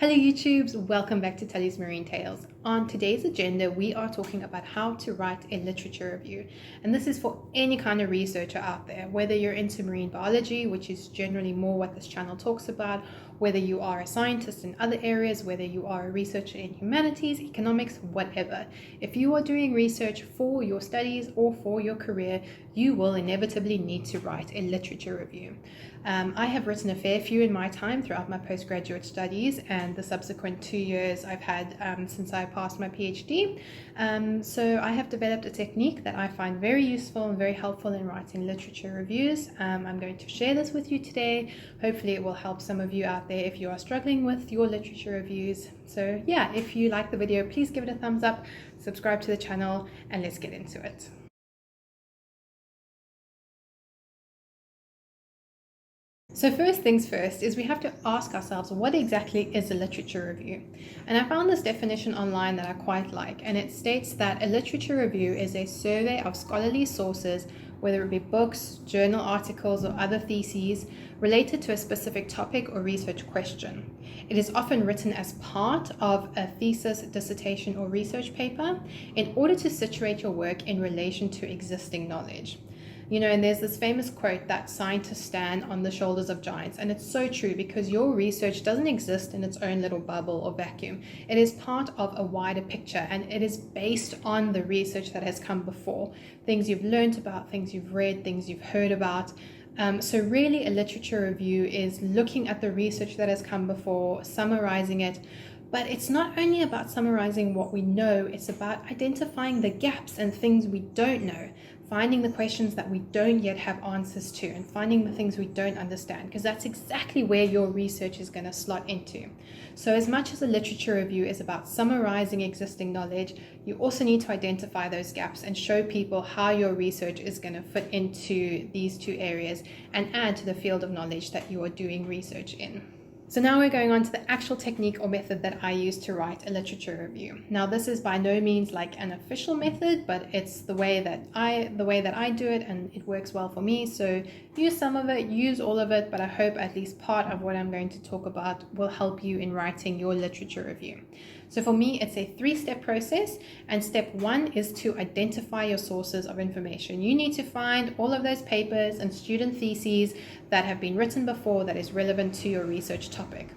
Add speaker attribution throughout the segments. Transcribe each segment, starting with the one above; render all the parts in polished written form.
Speaker 1: Hello YouTubes, welcome back to Telly's Marine Tales. On today's agenda, we are talking about how to write a literature review. And this is for any kind of researcher out there, whether you're into marine biology, which is generally more what this channel talks about, whether you are a scientist in other areas, whether you are a researcher in humanities, economics, whatever. If you are doing research for your studies or for your career, you will inevitably need to write a literature review. I have written a fair few in my time throughout my postgraduate studies and the subsequent 2 years I've had since I passed my PhD. So I have developed a technique that I find very useful and very helpful in writing literature reviews. I'm going to share this with you today. Hopefully it will help some of you out there if you are struggling with your literature reviews. So yeah, if you like the video, please give it a thumbs up, subscribe to the channel, and let's get into it. So first things first is we have to ask ourselves, what exactly is a literature review? And I found this definition online that I quite like, and it states that a literature review is a survey of scholarly sources, whether it be books, journal articles, or other theses related to a specific topic or research question. It is often written as part of a thesis, dissertation, or research paper in order to situate your work in relation to existing knowledge. And there's this famous quote that scientists stand on the shoulders of giants. And it's so true, because your research doesn't exist in its own little bubble or vacuum. It is part of a wider picture, and it is based on the research that has come before. Things you've learned about, things you've read, things you've heard about. So really a literature review is looking at the research that has come before, summarizing it. But it's not only about summarizing what we know, it's about identifying the gaps and things we don't know, finding the questions that we don't yet have answers to, and finding the things we don't understand, because that's exactly where your research is going to slot into. So as much as a literature review is about summarizing existing knowledge, you also need to identify those gaps and show people how your research is going to fit into these two areas and add to the field of knowledge that you are doing research in. So now we're going on to the actual technique or method that I use to write a literature review. Now this is by no means like an official method, but it's the way that I do it, and it works well for me. So use some of it, use all of it, but I hope at least part of what I'm going to talk about will help you in writing your literature review. So for me, it's a 3-step process, and step 1 is to identify your sources of information. You need to find all of those papers and student theses that have been written before that is relevant to your research topic.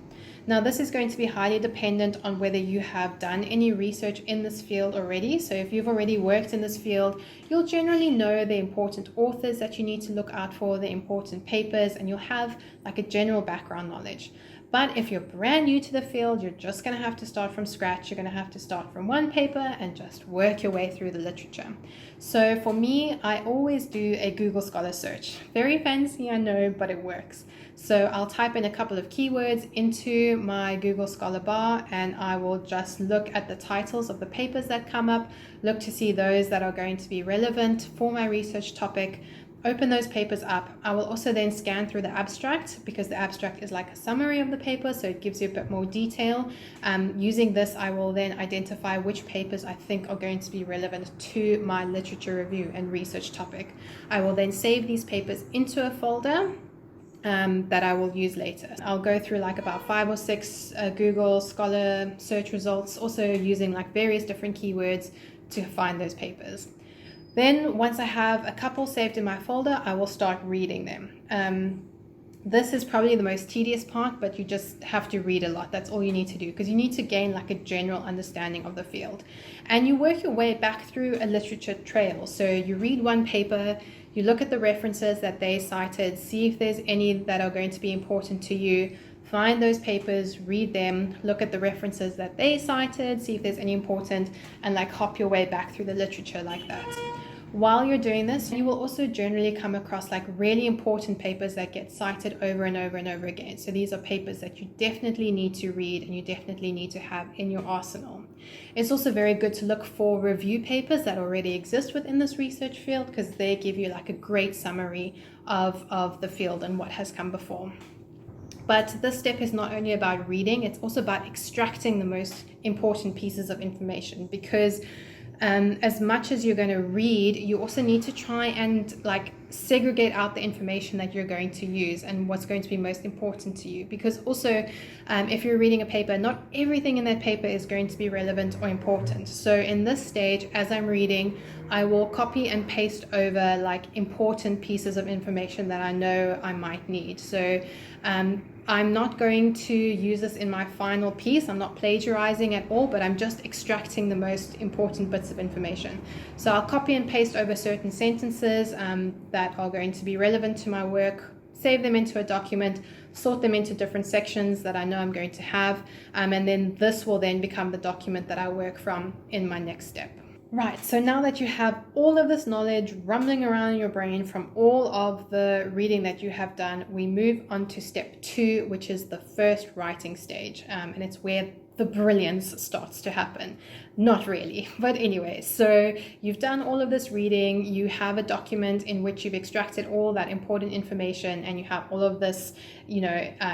Speaker 1: Now, this is going to be highly dependent on whether you have done any research in this field already. So if you've already worked in this field, you'll generally know the important authors that you need to look out for, the important papers, and you'll have like a general background knowledge. But if you're brand new to the field, you're just going to have to start from scratch. You're going to have to start from one paper and just work your way through the literature. So for me, I always do a Google Scholar search. Very fancy, I know, but it works. So I'll type in a couple of keywords into my Google Scholar bar, and I will just look at the titles of the papers that come up, look to see those that are going to be relevant for my research topic. Open those papers up. I will also then scan through the abstract, because the abstract is like a summary of the paper, so it gives you a bit more detail. Using this, I will then identify which papers I think are going to be relevant to my literature review and research topic. I will then save these papers into a folder that I will use later. I'll go through like about 5 or 6 Google Scholar search results, also using like various different keywords to find those papers. Then once I have a couple saved in my folder, I will start reading them. This is probably the most tedious part, but you just have to read a lot. That's all you need to do, because you need to gain like a general understanding of the field. And you work your way back through a literature trail. So you read one paper, you look at the references that they cited, see if there's any that are going to be important to you. Find those papers, read them, look at the references that they cited, see if there's any important, and like hop your way back through the literature like that. While you're doing this, you will also generally come across like really important papers that get cited over and over and over again. So these are papers that you definitely need to read and you definitely need to have in your arsenal. It's also very good to look for review papers that already exist within this research field, because they give you like a great summary of the field and what has come before. But this step is not only about reading, it's also about extracting the most important pieces of information, because As much as you're going to read, you also need to try and like segregate out the information that you're going to use and what's going to be most important to you. Because also, if you're reading a paper, not everything in that paper is going to be relevant or important. So in this stage, as I'm reading, I will copy and paste over like important pieces of information that I know I might need. So I'm not going to use this in my final piece. I'm not plagiarizing at all, but I'm just extracting the most important bits of information. So I'll copy and paste over certain sentences that are going to be relevant to my work, save them into a document, sort them into different sections that I know I'm going to have, and then this will then become the document that I work from in my next step. Right, so now that you have all of this knowledge rumbling around in your brain from all of the reading that you have done, we move on to step 2, which is the first writing stage, and it's where the brilliance starts to happen. Not really, but anyway, so you've done all of this reading, you have a document in which you've extracted all that important information, and you have all of this,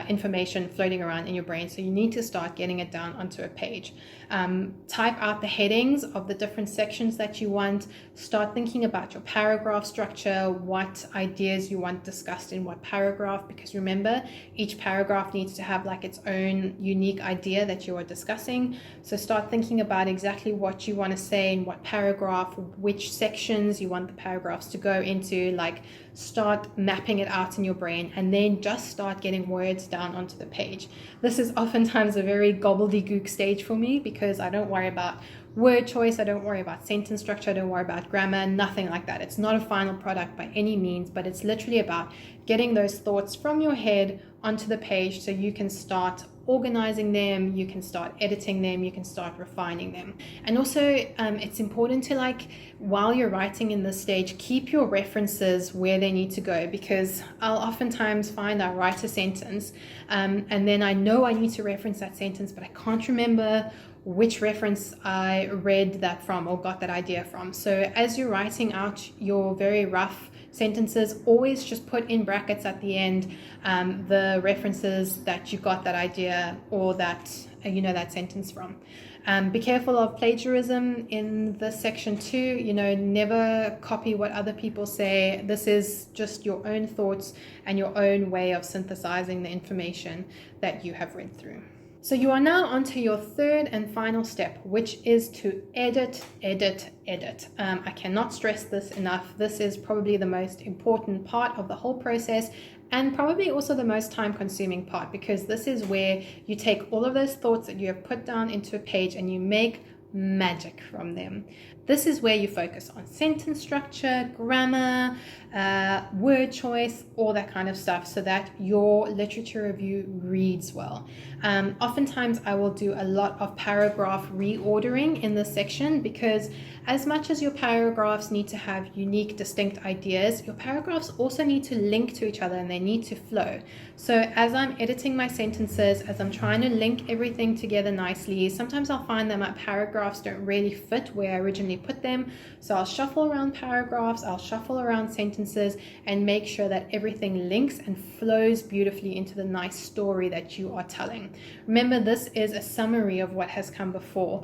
Speaker 1: information floating around in your brain. So you need to start getting it down onto a page. Type out the headings of the different sections that you want. Start thinking about your paragraph structure, what ideas you want discussed in what paragraph, because remember, each paragraph needs to have like its own unique idea that you are discussing. So start thinking about exactly what you want to say in what paragraph, which sections you want the paragraphs to go into, like start mapping it out in your brain, and then just start getting words down onto the page. This is oftentimes a very gobbledygook stage for me because I don't worry about word choice, I don't worry about sentence structure, I don't worry about grammar, nothing like that. It's not a final product by any means, but it's literally about getting those thoughts from your head onto the page so you can start organizing them, you can start editing them, you can start refining them. And also it's important to, like, while you're writing in this stage, keep your references where they need to go, because I'll oftentimes find I write a sentence and then I know I need to reference that sentence, but I can't remember which reference I read that from or got that idea from. So as you're writing out your very rough sentences, always just put in brackets at the end the references that you got that idea or that that sentence from. Be careful of plagiarism in this section too. Never copy what other people say. This is just your own thoughts and your own way of synthesizing the information that you have read through. So you are now onto your third and final step, which is to edit. I cannot stress this enough. This is probably the most important part of the whole process, and probably also the most time-consuming part, because this is where you take all of those thoughts that you have put down into a page and you make magic from them. This is where you focus on sentence structure, grammar, word choice, all that kind of stuff, so that your literature review reads well. Oftentimes I will do a lot of paragraph reordering in this section, because as much as your paragraphs need to have unique, distinct ideas, your paragraphs also need to link to each other and they need to flow. So as I'm editing my sentences, as I'm trying to link everything together nicely, sometimes I'll find that my paragraphs don't really fit where I originally put them. So I'll shuffle around paragraphs, I'll shuffle around sentences, and make sure that everything links and flows beautifully into the nice story that you are telling. Remember, this is a summary of what has come before.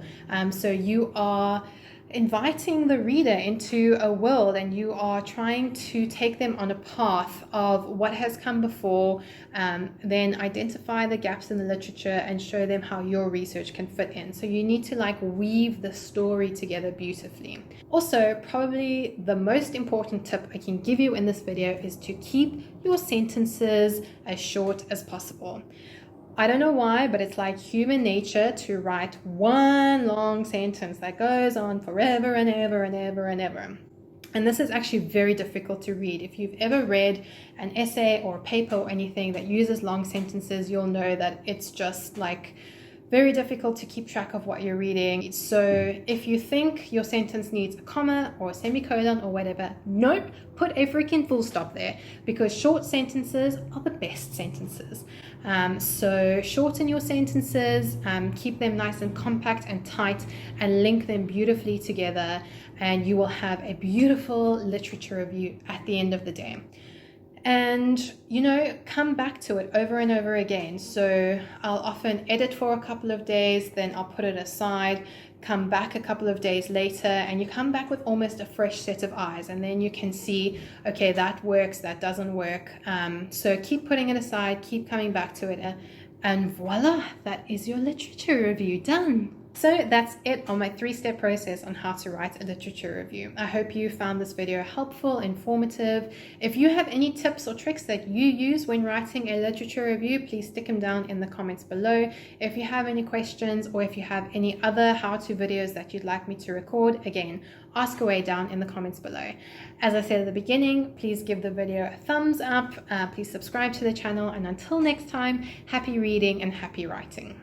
Speaker 1: So you are inviting the reader into a world, and you are trying to take them on a path of what has come before, then identify the gaps in the literature and show them how your research can fit in. So you need to weave the story together beautifully. Also, probably the most important tip I can give you in this video is to keep your sentences as short as possible. I don't know why, but it's like human nature to write one long sentence that goes on forever and ever and ever and ever. And this is actually very difficult to read. If you've ever read an essay or a paper or anything that uses long sentences, you'll know that it's just very difficult to keep track of what you're reading. So if you think your sentence needs a comma or a semicolon or whatever, nope, put a freaking full stop there, because short sentences are the best sentences. So shorten your sentences, keep them nice and compact and tight, and link them beautifully together, and you will have a beautiful literature review at the end of the day. and come back to it over and over again. So I'll often edit for a couple of days, then I'll put it aside, come back a couple of days later, and you come back with almost a fresh set of eyes, and then you can see, okay, that works, that doesn't work. So keep putting it aside, keep coming back to it, and voila, that is your literature review done. So that's it on my 3-step process on how to write a literature review. I hope you found this video helpful, informative. If you have any tips or tricks that you use when writing a literature review, please stick them down in the comments below. If you have any questions, or if you have any other how-to videos that you'd like me to record, again, ask away down in the comments below. As I said at the beginning, please give the video a thumbs up, please subscribe to the channel, and until next time, happy reading and happy writing.